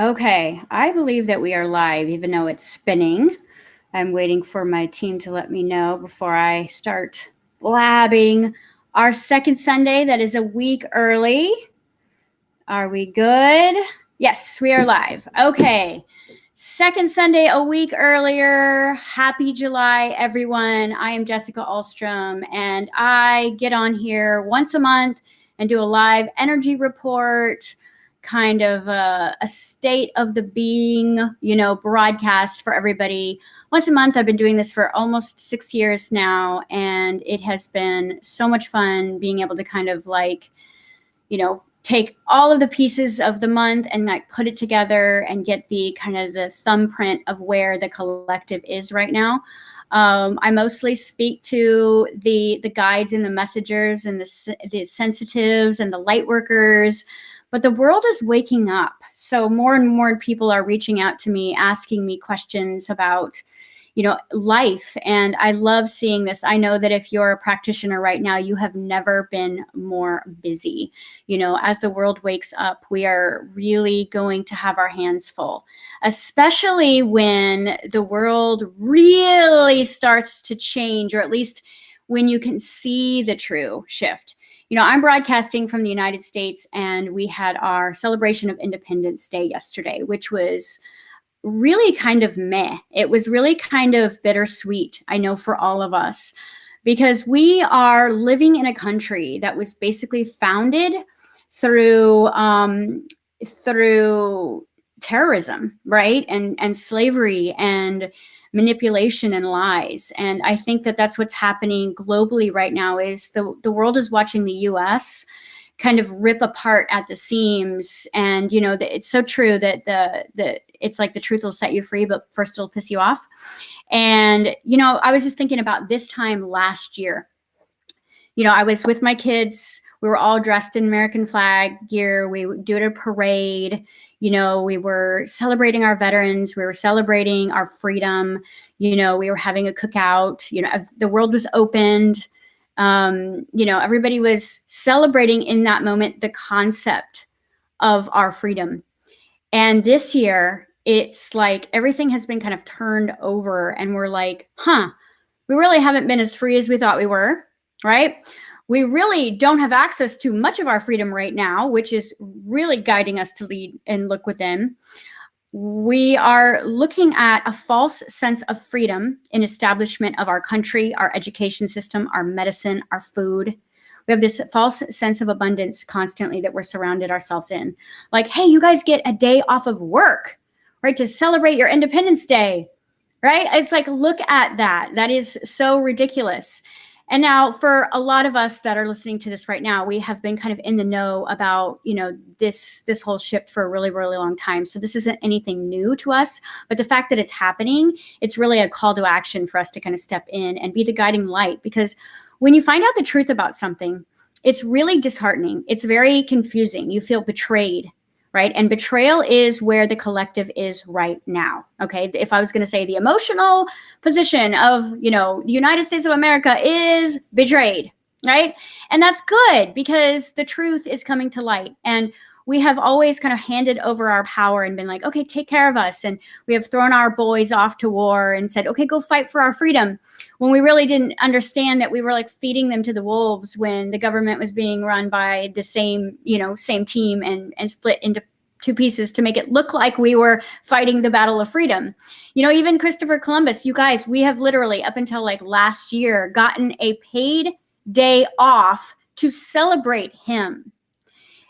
Okay, I believe that we are live, even though it's spinning. I'm waiting for my team to let me know before I start blabbing. Our second Sunday, that is a week early. Are we good? Yes, we are live. Okay. Second Sunday, a week earlier. Happy July, everyone. I am Jessica Alstrom, and I get on here once a month and do a live energy report, kind of a state of the being, broadcast for everybody. Once a month. I've been doing this for almost 6 years now, and it has been so much fun being able to kind of take all of the pieces of the month and put it together and get the kind of the thumbprint of where the collective is right now. I mostly speak to the guides and the messengers and the sensitives and the light workers, but the world is waking up. So more and more people are reaching out to me, asking me questions about life. And I love seeing this. I know that if you're a practitioner right now, you have never been more busy. As the world wakes up, we are really going to have our hands full, especially when the world really starts to change, or at least when you can see the true shift. I'm broadcasting from the United States, and we had our celebration of Independence Day yesterday, which was really kind of meh. It was really kind of bittersweet, I know, for all of us, because we are living in a country that was basically founded through terrorism, right? And slavery and manipulation and lies. And I think that that's what's happening globally right now. Is the world is watching the US kind of rip apart at the seams. And it's so true that the it's like the truth will set you free, but first it'll piss you off. And I was just thinking about this time last year. I was with my kids. We were all dressed in American flag gear. We would do a parade. We were celebrating our veterans. We were celebrating our freedom. We were having a cookout. The world was opened. Everybody was celebrating in that moment the concept of our freedom. And this year, it's like everything has been kind of turned over, and we're like, we really haven't been as free as we thought we were, right? We really don't have access to much of our freedom right now, which is really guiding us to lead and look within. We are looking at a false sense of freedom in establishment of our country, our education system, our medicine, our food. We have this false sense of abundance constantly that we're surrounded ourselves in. Like, hey, you guys get a day off of work, right, to celebrate your Independence Day, right? It's like, look at that. That is so ridiculous. And now for a lot of us that are listening to this right now, we have been kind of in the know about, this whole shift for a really, really long time. So this isn't anything new to us, but the fact that it's happening, it's really a call to action for us to kind of step in and be the guiding light. Because when you find out the truth about something, it's really disheartening. It's very confusing. You feel betrayed, right? And betrayal is where the collective is right now. Okay. If I was going to say the emotional position of, the United States of America is betrayed, right? And that's good, because the truth is coming to light. And we have always kind of handed over our power and been like, okay, take care of us. And we have thrown our boys off to war and said, okay, go fight for our freedom, when we really didn't understand that we were like feeding them to the wolves when the government was being run by the same team and split into two pieces to make it look like we were fighting the battle of freedom. Even Christopher Columbus, you guys, we have literally up until like last year gotten a paid day off to celebrate him.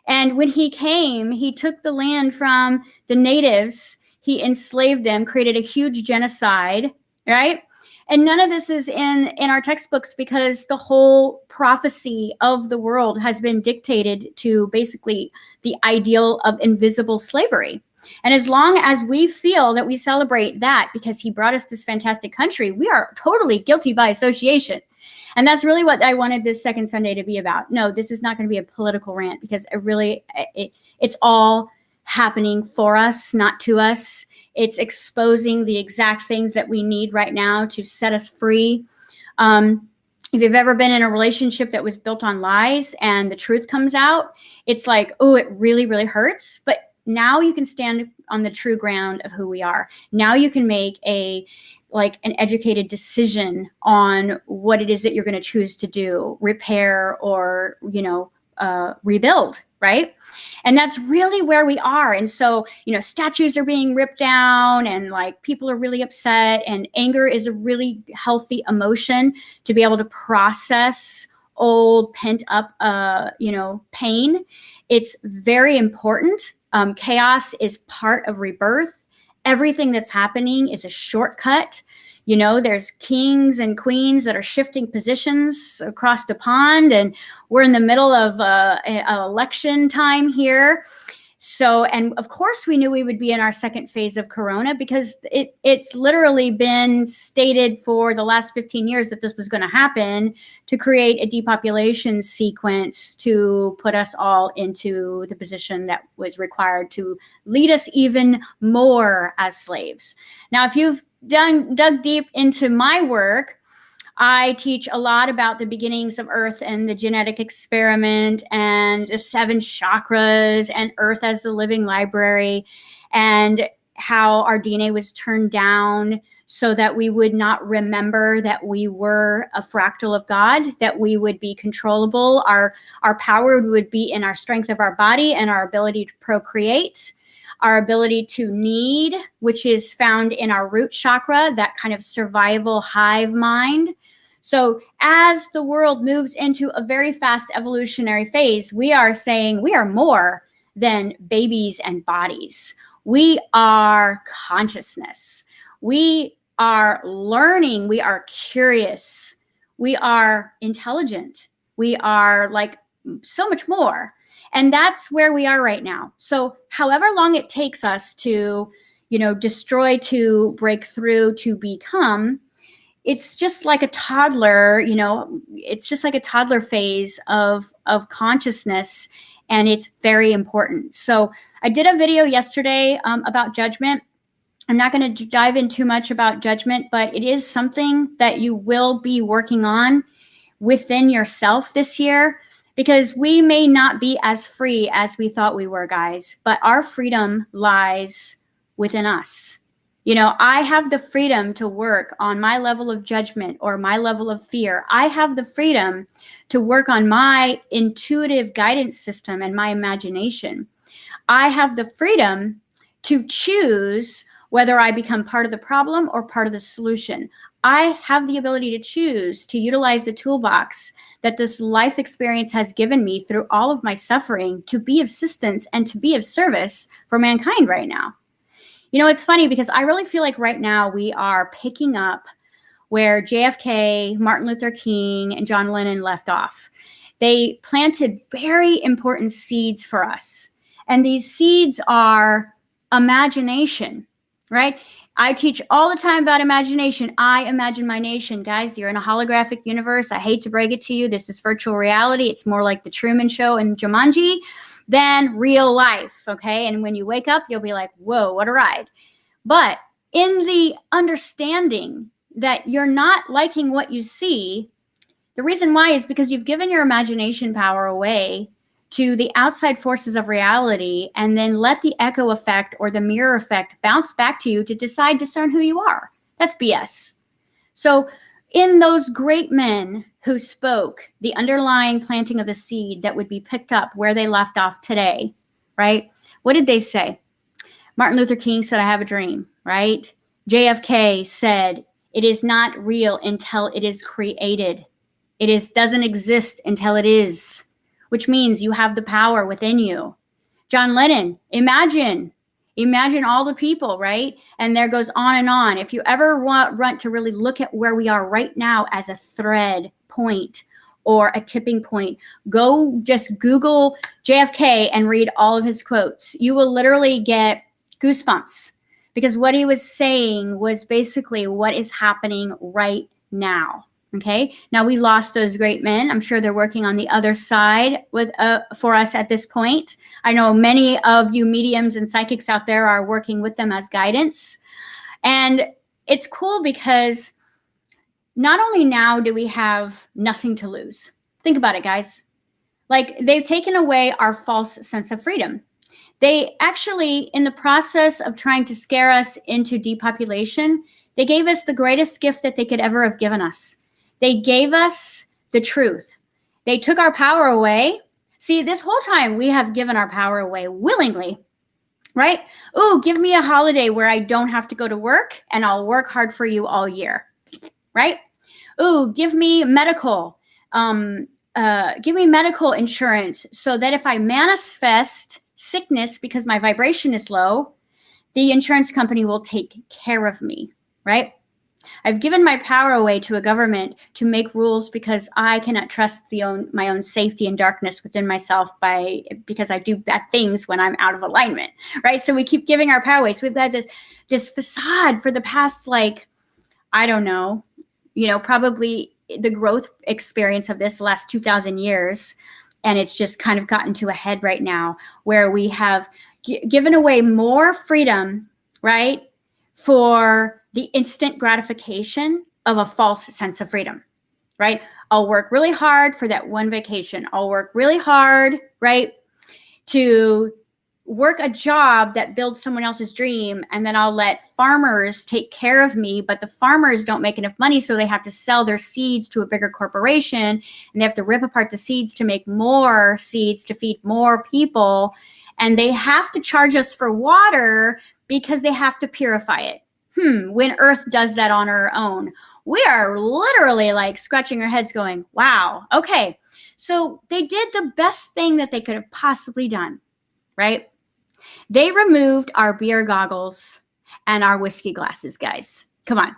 And when he came, he took the land from the natives, he enslaved them, created a huge genocide, right? And none of this is in our textbooks, because the whole prophecy of the world has been dictated to basically the ideal of invisible slavery. And as long as we feel that we celebrate that because he brought us this fantastic country, we are totally guilty by association. And that's really what I wanted this second Sunday to be about. No, this is not going to be a political rant, because it's all happening for us, not to us. It's exposing the exact things that we need right now to set us free. If you've ever been in a relationship that was built on lies and the truth comes out, it's like, oh, it really, really hurts. But now you can stand the true ground of who we are. Now you can make an educated decision on what it is that you're going to choose to do, repair or, rebuild, right? And that's really where we are. And so, statues are being ripped down and like people are really upset, and anger is a really healthy emotion to be able to process old pent up, pain. It's very important. Chaos is part of rebirth. Everything that's happening is a shortcut. There's kings and queens that are shifting positions across the pond, and we're in the middle of an election time here. So, and of course we knew we would be in our second phase of Corona because it's literally been stated for the last 15 years that this was going to happen to create a depopulation sequence to put us all into the position that was required to lead us even more as slaves. Now, if you've dug deep into my work, I teach a lot about the beginnings of Earth and the genetic experiment and the 7 chakras and Earth as the living library, and how our DNA was turned down so that we would not remember that we were a fractal of God, that we would be controllable. Our power would be in our strength of our body and our ability to procreate, our ability to need, which is found in our root chakra, that kind of survival hive mind. So as the world moves into a very fast evolutionary phase, we are saying we are more than babies and bodies. We are consciousness. We are learning. We are curious. We are intelligent. We are like so much more. And that's where we are right now. So however long it takes us to, destroy, to break through, to become, it's just like a toddler, it's just like a toddler phase of consciousness, and it's very important. So I did a video yesterday about judgment. I'm not going to dive in too much about judgment, but it is something that you will be working on within yourself this year, because we may not be as free as we thought we were, guys, but our freedom lies within us. I have the freedom to work on my level of judgment or my level of fear. I have the freedom to work on my intuitive guidance system and my imagination. I have the freedom to choose whether I become part of the problem or part of the solution. I have the ability to choose to utilize the toolbox that this life experience has given me through all of my suffering to be of assistance and to be of service for mankind right now. It's funny because I really feel like right now we are picking up where JFK, Martin Luther King, and John Lennon left off. They planted very important seeds for us. And these seeds are imagination, right? I teach all the time about imagination. I imagine my nation. Guys, you're in a holographic universe. I hate to break it to you. This is virtual reality. It's more like the Truman Show and Jumanji than real life, okay? And when you wake up, you'll be like, whoa, what a ride. But in the understanding that you're not liking what you see, the reason why is because you've given your imagination power away to the outside forces of reality, and then let the echo effect or the mirror effect bounce back to you to discern who you are. That's BS. So in those great men who spoke, the underlying planting of the seed that would be picked up where they left off today, right? What did they say? Martin Luther King said, I have a dream, right? JFK said, it is not real until it is created. It doesn't exist until it is, which means you have the power within you. John Lennon, imagine all the people, right? And there goes on and on. If you ever want to really look at where we are right now as a thread point or a tipping point, go just Google JFK and read all of his quotes. You will literally get goosebumps, because what he was saying was basically what is happening right now. Okay. Now we lost those great men. I'm sure they're working on the other side for us at this point. I know many of you mediums and psychics out there are working with them as guidance. And it's cool because not only now do we have nothing to lose. Think about it, guys. Like, they've taken away our false sense of freedom. They actually, in the process of trying to scare us into depopulation, they gave us the greatest gift that they could ever have given us. They gave us the truth. They took our power away. See, this whole time we have given our power away willingly, right? Oh, give me a holiday where I don't have to go to work and I'll work hard for you all year, right? Oh, give me medical. Give me medical insurance so that if I manifest sickness because my vibration is low, the insurance company will take care of me, right? I've given my power away to a government to make rules because I cannot trust my own safety and darkness within myself because I do bad things when I'm out of alignment, right? So we keep giving our power away. So we've got this facade for the past, like, I don't know, probably the growth experience of this last 2,000 years. And it's just kind of gotten to a head right now where we have given away more freedom, right, for the instant gratification of a false sense of freedom, right? I'll work really hard for that one vacation. I'll work really hard, right, to work a job that builds someone else's dream, and then I'll let farmers take care of me, but the farmers don't make enough money, so they have to sell their seeds to a bigger corporation, and they have to rip apart the seeds to make more seeds to feed more people, and they have to charge us for water because they have to purify it. When Earth does that on her own, we are literally like scratching our heads going, wow, okay. So they did the best thing that they could have possibly done, right? They removed our beer goggles and our whiskey glasses, guys. Come on.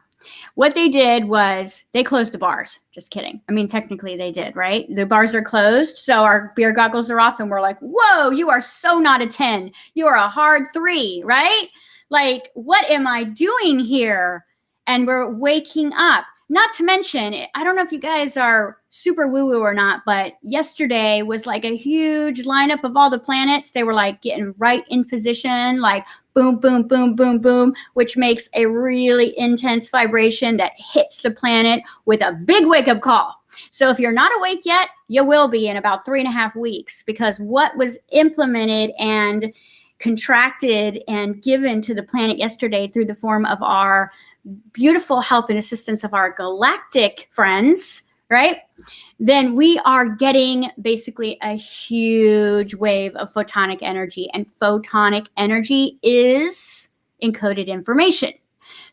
What they did was they closed the bars. Just kidding. I mean, technically they did, right? The bars are closed, so our beer goggles are off, and we're like, whoa, you are so not a 10. You are a hard 3, right? Like, what am I doing here? And we're waking up. Not to mention, I don't know if you guys are super woo-woo or not, but yesterday was like a huge lineup of all the planets. They were like getting right in position, like boom, boom, boom, boom, boom, which makes a really intense vibration that hits the planet with a big wake-up call. So if you're not awake yet, you will be in about 3.5 weeks, because what was implemented and contracted and given to the planet yesterday through the form of our beautiful help and assistance of our galactic friends, right? Then we are getting basically a huge wave of photonic energy, and photonic energy is encoded information.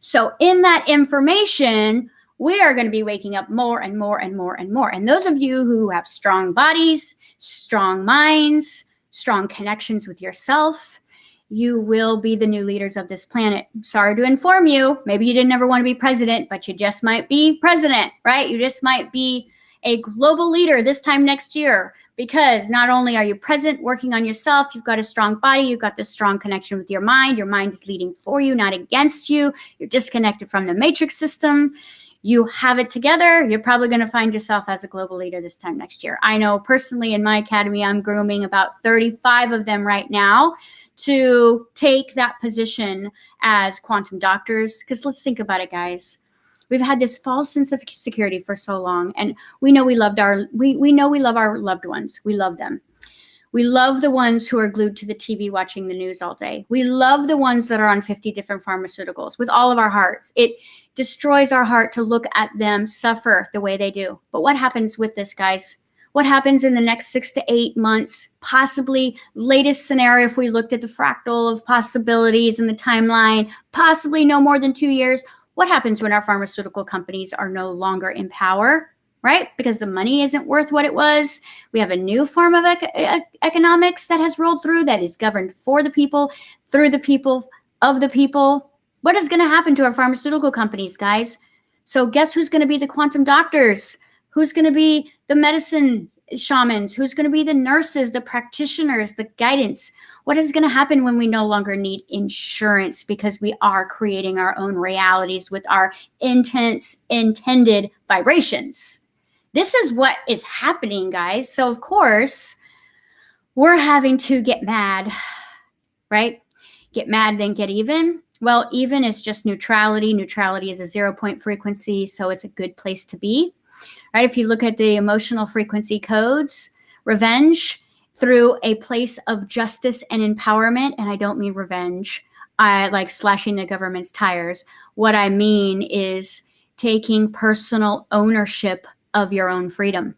So in that information, we are going to be waking up more and more and more and more. And those of you who have strong bodies, strong minds, strong connections with yourself, you will be the new leaders of this planet. Sorry to inform you, maybe you didn't ever want to be president, but you just might be president, right? You just might be a global leader this time next year, because not only are you present working on yourself, you've got a strong body, you've got this strong connection with your mind is leading for you, not against you. You're disconnected from the matrix system. You have it together. You're probably going to find yourself as a global leader this time next year. I know personally in my academy, I'm grooming about 35 of them right now to take that position as quantum doctors. Because let's think about it, guys. We've had this false sense of security for so long, and we know we love our loved ones. We love them. We love the ones who are glued to the TV watching the news all day. We love the ones that are on 50 different pharmaceuticals with all of our hearts. It destroys our heart to look at them suffer the way they do. But what happens with this, guys? What happens in the next 6 to 8 months, possibly latest scenario if we looked at the fractal of possibilities and the timeline, possibly no more than 2 years? What happens when our pharmaceutical companies are no longer in power, right? Because the money isn't worth what it was. We have a new form of economics that has rolled through that is governed for the people, through the people, of the people. What is going to happen to our pharmaceutical companies, guys? So guess who's going to be the quantum doctors? Who's going to be the medicine shamans? Who's going to be the nurses, the practitioners, the guidance? What is going to happen when we no longer need insurance because we are creating our own realities with our intense intended vibrations? This is what is happening, guys. So of course, we're having to get mad, right? Get mad, then get even. Well, even is just neutrality. Neutrality is a 0-point frequency, so it's a good place to be. Right? If you look at the emotional frequency codes, revenge, through a place of justice and empowerment. And I don't mean revenge. I like slashing the government's tires. What I mean is taking personal ownership of your own freedom.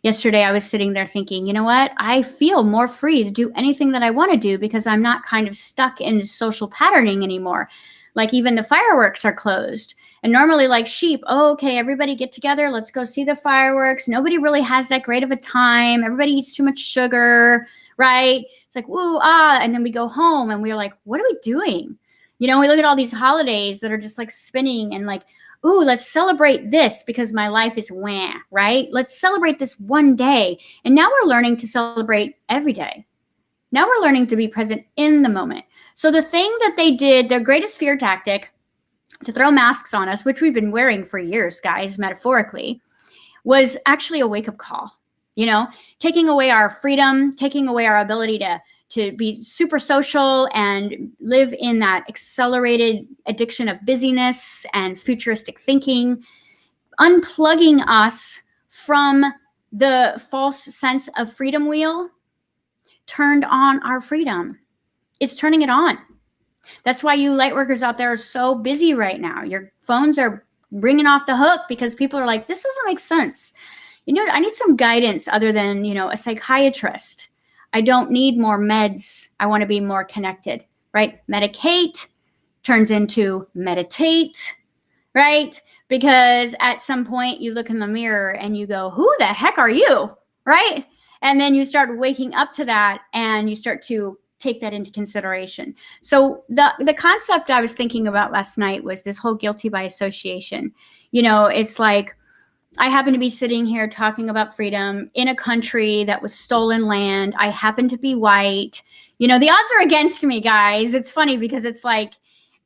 Yesterday, I was sitting there thinking, you know what? I feel more free to do anything that I want to do because I'm not kind of stuck in social patterning anymore. Like even the fireworks are closed. And normally, like sheep, oh, okay, everybody get together. Let's go see the fireworks. Nobody really has that great of a time. Everybody eats too much sugar, right? It's like, woo, ah. And then we go home and we're like, what are we doing? You know, we look at all these holidays that are just like spinning and like, ooh, let's celebrate this because my life is wah, right? Let's celebrate this one day. And now we're learning to celebrate every day. Now we're learning to be present in the moment. So the thing that they did, their greatest fear tactic to throw masks on us, which we've been wearing for years, guys, metaphorically, was actually a wake-up call. You know, taking away our freedom, taking away our ability to be super social and live in that accelerated addiction of busyness and futuristic thinking, unplugging us from the false sense of freedom wheel, turned on our freedom. It's turning it on. That's why you light workers out there are so busy right now. Your phones are ringing off the hook because people are like, this doesn't make sense. You know, I need some guidance other than, you know, a psychiatrist. I don't need more meds. I want to be more connected, right? Medicate turns into meditate, right? Because at some point you look in the mirror and you go, who the heck are you, right? And then you start waking up to that and you start to take that into consideration. So the concept I was thinking about last night was this whole guilty by association. You know, it's like, I happen to be sitting here talking about freedom in a country that was stolen land. I happen to be white. You know, the odds are against me, guys. It's funny because it's like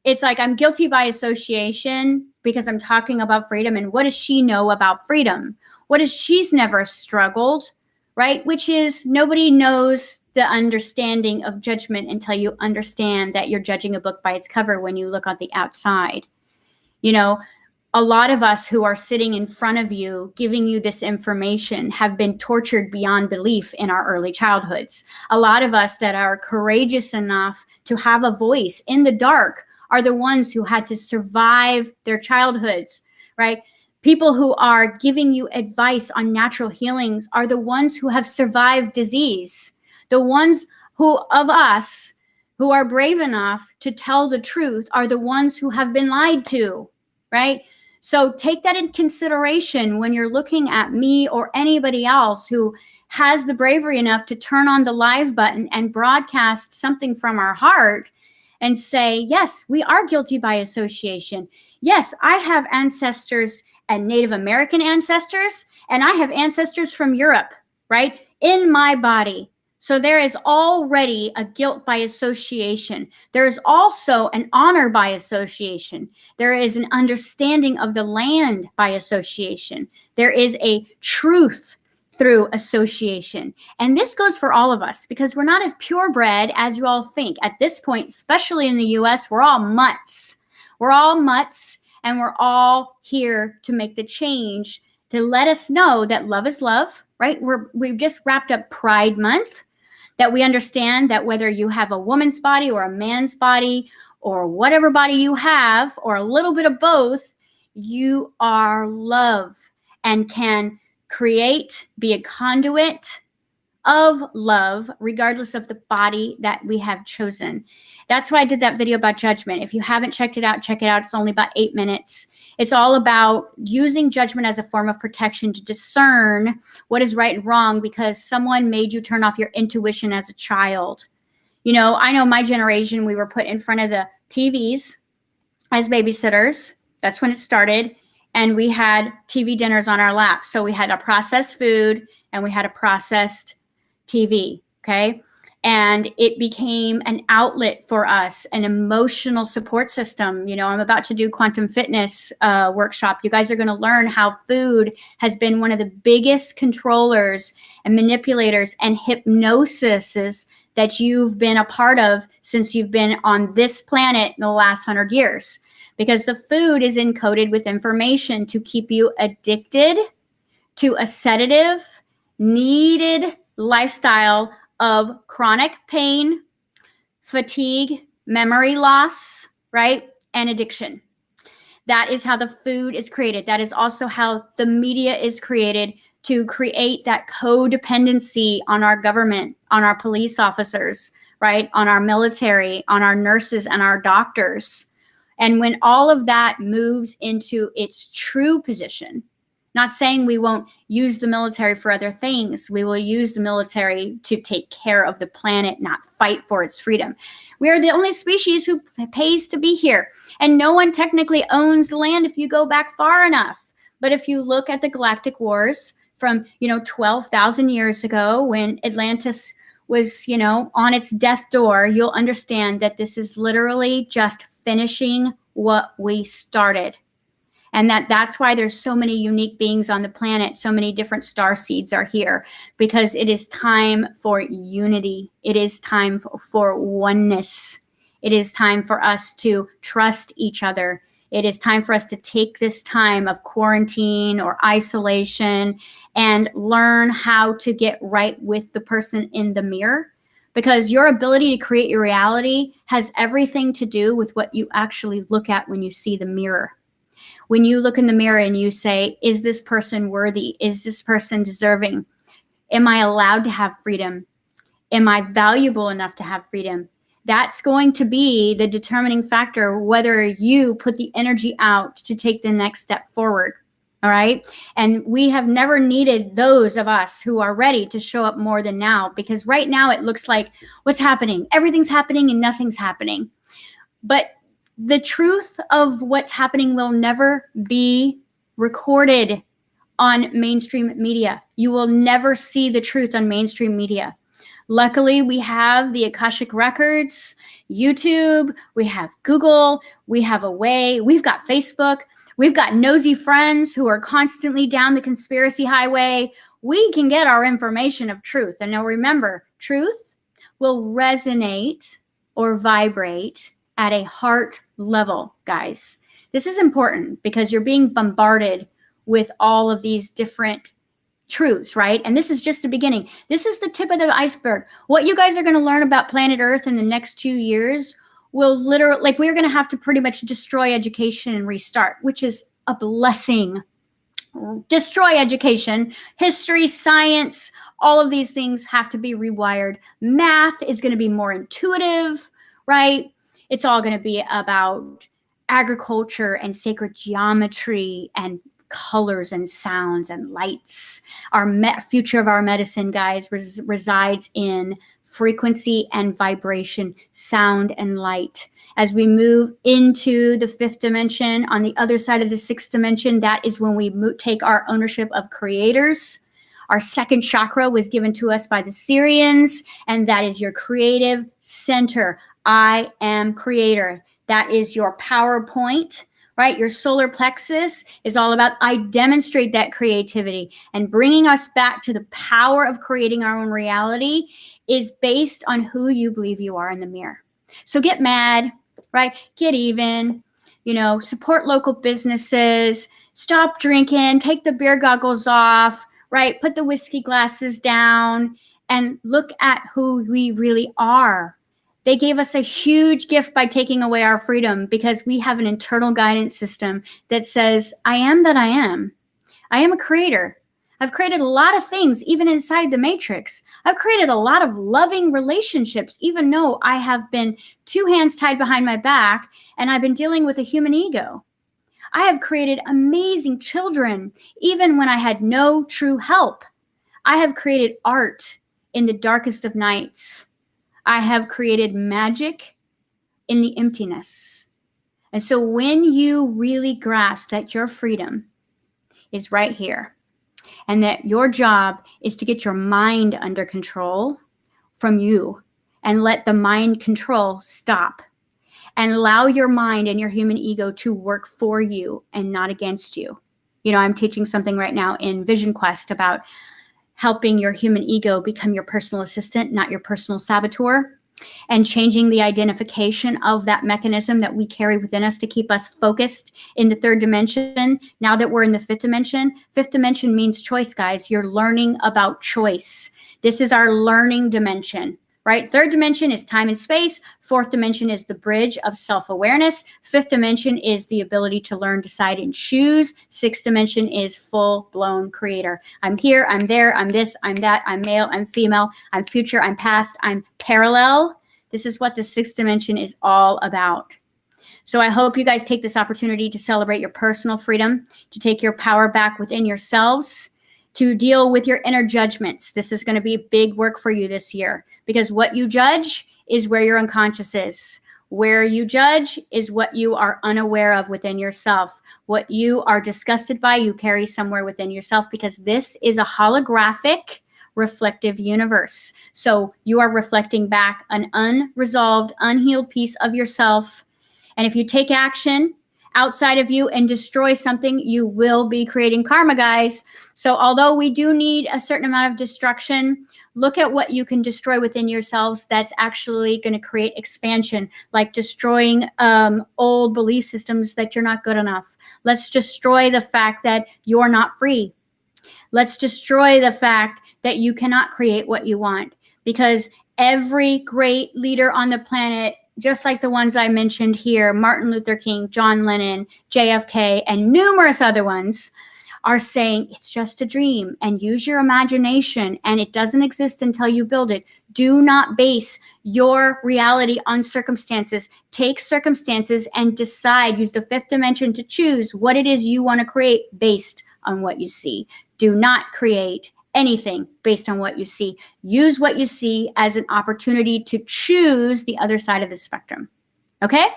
I'm guilty by association because I'm talking about freedom. And what does she know about freedom? What is she's never struggled, right? Which is nobody knows the understanding of judgment until you understand that you're judging a book by its cover when you look on the outside. You know, a lot of us who are sitting in front of you, giving you this information, have been tortured beyond belief in our early childhoods. A lot of us that are courageous enough to have a voice in the dark are the ones who had to survive their childhoods, right? People who are giving you advice on natural healings are the ones who have survived disease. The ones who of us who are brave enough to tell the truth are the ones who have been lied to, right? So take that in consideration when you're looking at me or anybody else who has the bravery enough to turn on the live button and broadcast something from our heart and say, yes, we are guilty by association. Yes, I have ancestors and Native American ancestors, and I have ancestors from Europe, right, in my body. So there is already a guilt by association. There is also an honor by association. There is an understanding of the land by association. There is a truth through association. And this goes for all of us because we're not as purebred as you all think. At this point, especially in the US, we're all mutts. We're all mutts, and we're all here to make the change to let us know that love is love, right? We've just wrapped up Pride Month. That we understand that whether you have a woman's body or a man's body or whatever body you have or a little bit of both, you are love and can create, be a conduit of love regardless of the body that we have chosen. That's why I did that video about judgment. If you haven't checked it out, check it out. It's only about 8 minutes. It's all about using judgment as a form of protection to discern what is right and wrong because someone made you turn off your intuition as a child. You know, I know my generation, we were put in front of the TVs as babysitters. That's when it started. And we had TV dinners on our lap. So we had a processed food and we had a processed TV, okay? And it became an outlet for us, an emotional support system. You know, I'm about to do quantum fitness workshop. You guys are going to learn how food has been one of the biggest controllers and manipulators and hypnosis that you've been a part of since you've been on this planet in the last 100 years. Because the food is encoded with information to keep you addicted to a sedative, needed lifestyle of chronic pain, fatigue, memory loss, right? And addiction. That is how the food is created. That is also how the media is created to create that codependency on our government, on our police officers, right? On our military, on our nurses and our doctors. And when all of that moves into its true position, not saying we won't use the military for other things. We will use the military to take care of the planet, not fight for its freedom. We are the only species who pays to be here. And no one technically owns the land if you go back far enough. But if you look at the galactic wars from, 12,000 years ago when Atlantis was, on its death door, you'll understand that this is literally just finishing what we started. And that's why there's so many unique beings on the planet. So many different star seeds are here because it is time for unity. It is time for oneness. It is time for us to trust each other. It is time for us to take this time of quarantine or isolation and learn how to get right with the person in the mirror. Because your ability to create your reality has everything to do with what you actually look at when you see the mirror. When you look in the mirror and you say, is this person worthy? Is this person deserving? Am I allowed to have freedom? Am I valuable enough to have freedom? That's going to be the determining factor whether you put the energy out to take the next step forward. All right. And we have never needed those of us who are ready to show up more than now, because right now it looks like what's happening? Everything's happening and nothing's happening. But the truth of what's happening will never be recorded on mainstream media. You will never see the truth on mainstream media. Luckily, we have the Akashic Records, YouTube, we have Google, we have a way, we've got Facebook, we've got nosy friends who are constantly down the conspiracy highway. We can get our information of truth. And now remember, truth will resonate or vibrate at a heart level, guys. This is important because you're being bombarded with all of these different truths, right? And this is just the beginning. This is the tip of the iceberg. What you guys are going to learn about planet Earth in the next 2 years will literally, like, we're going to have to pretty much destroy education and restart, which is a blessing. Destroy education, history, science, all of these things have to be rewired. Math is going to be more intuitive, right? It's all going to be about agriculture and sacred geometry and colors and sounds and lights. Our future of our medicine, guys, resides in frequency and vibration, sound and light. As we move into the fifth dimension, on the other side of the sixth dimension, that is when we take our ownership of creators. Our second chakra was given to us by the Syrians, and that is your creative center. I am creator. That is your power point, right? Your solar plexus is all about I demonstrate that creativity, and bringing us back to the power of creating our own reality is based on who you believe you are in the mirror. So get mad, right? Get even, support local businesses, stop drinking, take the beer goggles off, right? Put the whiskey glasses down and look at who we really are. They gave us a huge gift by taking away our freedom because we have an internal guidance system that says, I am that I am. I am a creator. I've created a lot of things, even inside the matrix. I've created a lot of loving relationships, even though I have been 2 hands tied behind my back and I've been dealing with a human ego. I have created amazing children, even when I had no true help. I have created art in the darkest of nights. I have created magic in the emptiness. And so when you really grasp that your freedom is right here, and that your job is to get your mind under control from you and let the mind control stop and allow your mind and your human ego to work for you and not against you. I'm teaching something right now in Vision Quest about helping your human ego become your personal assistant, not your personal saboteur. and changing the identification of that mechanism that we carry within us to keep us focused in the third dimension. Now that we're in the fifth dimension means choice, guys. You're learning about choice. This is our learning dimension, right? Third dimension is time and space. Fourth dimension is the bridge of self-awareness. Fifth dimension is the ability to learn, decide, and choose. Sixth dimension is full-blown creator. I'm here, I'm there, I'm this, I'm that, I'm male, I'm female, I'm future, I'm past, I'm parallel. This is what the sixth dimension is all about. So I hope you guys take this opportunity to celebrate your personal freedom, to take your power back within yourselves, to deal with your inner judgments. This is going to be big work for you this year, because what you judge is where your unconscious is. Where you judge is what you are unaware of within yourself. What you are disgusted by, you carry somewhere within yourself, because this is a holographic reflective universe. So you are reflecting back an unresolved, unhealed piece of yourself. And if you take action outside of you and destroy something, you will be creating karma, guys. So although we do need a certain amount of destruction, look at what you can destroy within yourselves that's actually going to create expansion, like destroying old belief systems that you're not good enough. Let's destroy the fact that you're not free. Let's destroy the fact that you cannot create what you want, because every great leader on the planet, just like the ones I mentioned here, Martin Luther King, John Lennon, JFK, and numerous other ones, are saying it's just a dream and use your imagination, and it doesn't exist until you build it. Do not base your reality on circumstances. Take circumstances and decide, use the fifth dimension to choose what it is you want to create based on what you see. Do not create anything based on what you see. Use what you see as an opportunity to choose the other side of the spectrum. Okay?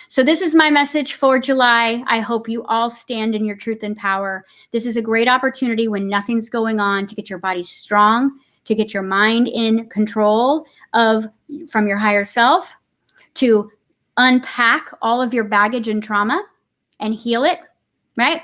So this is my message for July. I hope you all stand in your truth and power. This is a great opportunity when nothing's going on to get your body strong, to get your mind in control from your higher self, to unpack all of your baggage and trauma and heal it, right?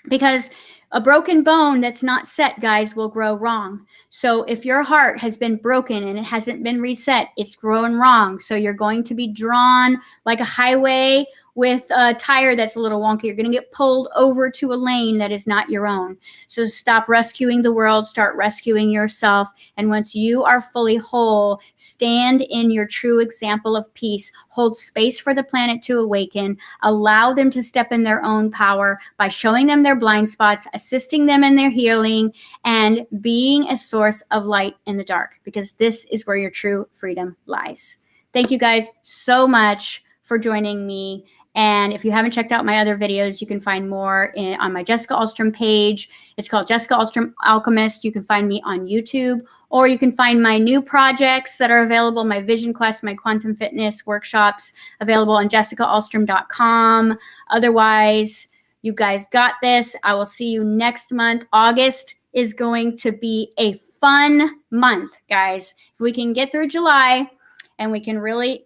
Because a broken bone that's not set, guys, will grow wrong. So if your heart has been broken and it hasn't been reset, it's growing wrong. So you're going to be drawn like a highway with a tire that's a little wonky. You're going to get pulled over to a lane that is not your own. So stop rescuing the world, start rescuing yourself. And once you are fully whole, stand in your true example of peace. Hold space for the planet to awaken. Allow them to step in their own power by showing them their blind spots, assisting them in their healing, and being a source of light in the dark, because this is where your true freedom lies. Thank you guys so much for joining me. And if you haven't checked out my other videos, you can find more on my Jessica Alstrom page. It's called Jessica Alstrom Alchemist. You can find me on YouTube, or you can find my new projects that are available, my Vision Quest, my quantum fitness workshops, available on jessicaalstrom.com. Otherwise, you guys got this. I will see you next month. August is going to be a fun month, guys. If we can get through July and we can really,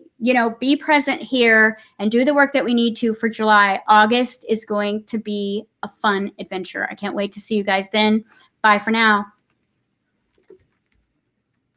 be present here and do the work that we need to for July, August is going to be a fun adventure. I can't wait to see you guys then. Bye for now.